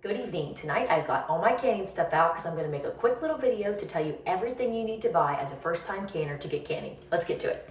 Good evening. Tonight I've got all my canning stuff out because I'm going to make a quick little video to tell you everything you need to buy as a first-time canner to get canning. Let's get to it.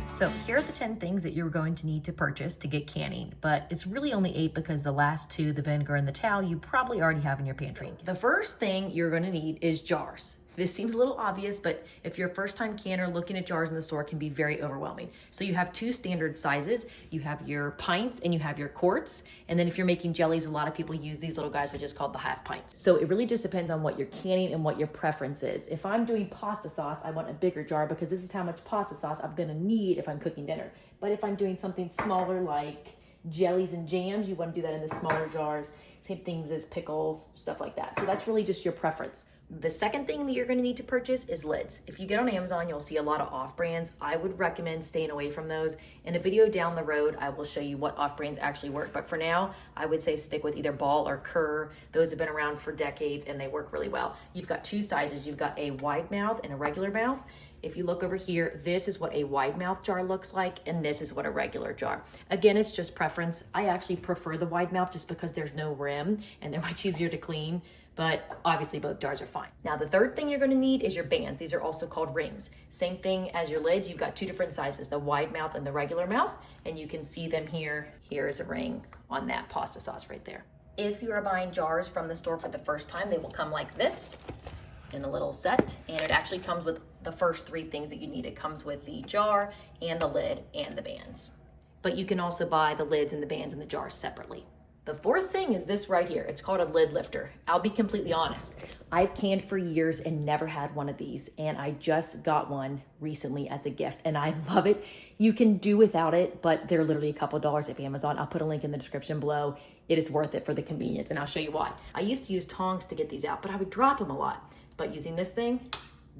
So here are the 10 things that you're going to need to purchase to get canning, but it's really only 8 because the last 2, the vinegar and the towel, you probably already have in your pantry. The first thing you're going to need is jars. This seems a little obvious, but if you're a first-time canner, looking at jars in the store can be very overwhelming. So you have 2 standard sizes. You have your pints and you have your quarts. And then if you're making jellies, a lot of people use these little guys, which is called the half pints. So it really just depends on what you're canning and what your preference is. If I'm doing pasta sauce, I want a bigger jar because this is how much pasta sauce I'm gonna need if I'm cooking dinner. But if I'm doing something smaller like jellies and jams, you want to do that in the smaller jars. Same things as pickles, stuff like that. So that's really just your preference. The second thing that you're going to need to purchase is lids. If you get on Amazon, you'll see a lot of off-brands. I would recommend staying away from those. In a video down the road, I will show you what off-brands actually work. But for now, I would say stick with either Ball or Kerr. Those have been around for decades and they work really well. You've got 2 sizes. You've got a wide mouth and a regular mouth. If you look over here, this is what a wide mouth jar looks like, and this is what a regular jar. Again, it's just preference. I actually prefer the wide mouth just because there's no rim and they're much easier to clean, but obviously both jars are fine. Now, the third thing you're gonna need is your bands. These are also called rings. Same thing as your lids. You've got 2 different sizes, the wide mouth and the regular mouth, and you can see them here. Here is a ring on that pasta sauce right there. If you are buying jars from the store for the first time, they will come like this in a little set, and it actually comes with the first 3 things that you need. It comes with the jar and the lid and the bands. But you can also buy the lids and the bands and the jars separately. The fourth thing is this right here. It's called a lid lifter. I'll be completely honest. I've canned for years and never had one of these, and I just got one recently as a gift, and I love it. You can do without it, but they're literally a couple dollars at Amazon. I'll put a link in the description below. It is worth it for the convenience, and I'll show you why. I used to use tongs to get these out, but I would drop them a lot. But using this thing,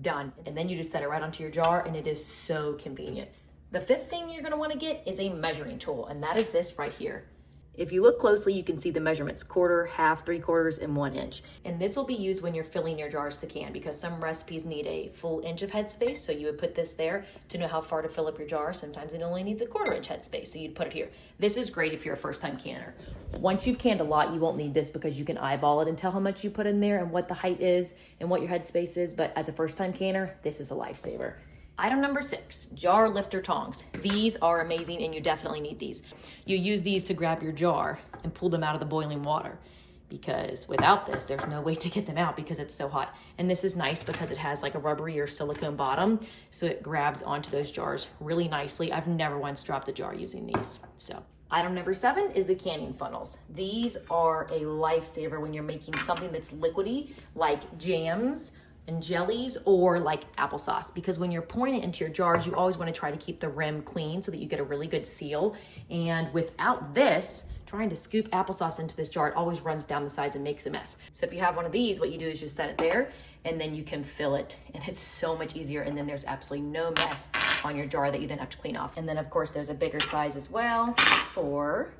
done. And then you just set it right onto your jar, and it is so convenient. The fifth thing you're gonna wanna get is a measuring tool, and that is this right here. If you look closely, you can see the measurements: 1/4, 1/2, 3/4, and 1 inch. And this will be used when you're filling your jars to can, because some recipes need a full inch of headspace. So you would put this there to know how far to fill up your jar. Sometimes it only needs a 1/4 inch headspace, so you'd put it here. This is great if you're a first-time canner. Once you've canned a lot, you won't need this because you can eyeball it and tell how much you put in there and what the height is and what your headspace is. But as a first-time canner, this is a lifesaver. Item number 6, jar lifter tongs. These are amazing and you definitely need these. You use these to grab your jar and pull them out of the boiling water, because without this, there's no way to get them out because it's so hot. And this is nice because it has like a rubbery or silicone bottom, so it grabs onto those jars really nicely. I've never once dropped a jar using these. So item number 7 is the canning funnels. These are a lifesaver when you're making something that's liquidy, like jams and jellies or like applesauce, because when you're pouring it into your jars, you always want to try to keep the rim clean so that you get a really good seal. And without this, trying to scoop applesauce into this jar, it always runs down the sides and makes a mess. So if you have one of these, what you do is just set it there and then you can fill it, and it's so much easier. And then there's absolutely no mess on your jar that you then have to clean off. And then of course there's a bigger size as well for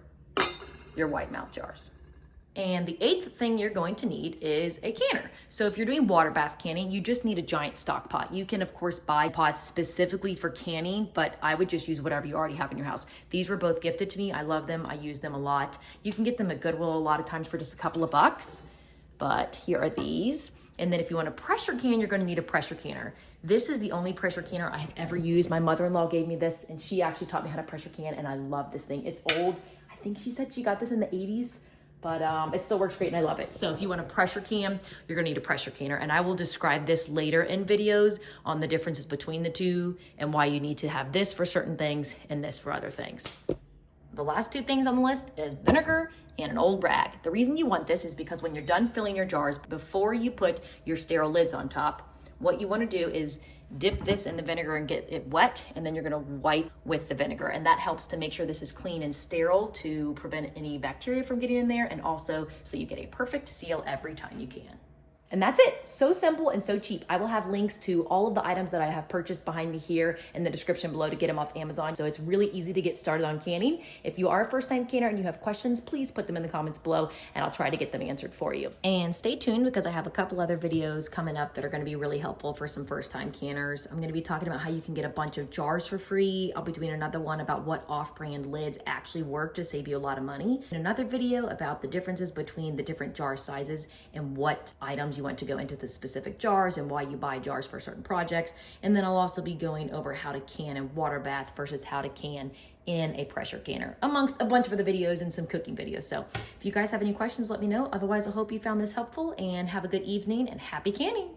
your wide mouth jars. And the 8th thing you're going to need is a canner. So if you're doing water bath canning, you just need a giant stock pot. You can of course buy pots specifically for canning, but I would just use whatever you already have in your house. These were both gifted to me. I love them. I use them a lot. You can get them at Goodwill a lot of times for just a couple of bucks, but here are these. And then if you want a pressure can, you're gonna need a pressure canner. This is the only pressure canner I have ever used. My mother-in-law gave me this and she actually taught me how to pressure can, and I love this thing. It's old. I think she said she got this in the 80s. But it still works great and I love it. So if you want a pressure can, you're gonna need a pressure canner. And I will describe this later in videos on the differences between the two and why you need to have this for certain things and this for other things. The last 2 things on the list is vinegar and an old rag. The reason you want this is because when you're done filling your jars, before you put your sterile lids on top, what you wanna do is dip this in the vinegar and get it wet, and then you're gonna wipe with the vinegar. And that helps to make sure this is clean and sterile to prevent any bacteria from getting in there, and also so you get a perfect seal every time you can. And that's it. So simple and so cheap. I will have links to all of the items that I have purchased behind me here in the description below to get them off Amazon. So it's really easy to get started on canning. If you are a first-time canner and you have questions, please put them in the comments below and I'll try to get them answered for you. And stay tuned because I have a couple other videos coming up that are going to be really helpful for some first-time canners. I'm going to be talking about how you can get a bunch of jars for free. I'll be doing another one about what off-brand lids actually work to save you a lot of money. And another video about the differences between the different jar sizes and what items you want to go into the specific jars and why you buy jars for certain projects. And then I'll also be going over how to can in water bath versus how to can in a pressure canner, amongst a bunch of other videos and some cooking videos. So if you guys have any questions, let me know. Otherwise, I hope you found this helpful and have a good evening and happy canning.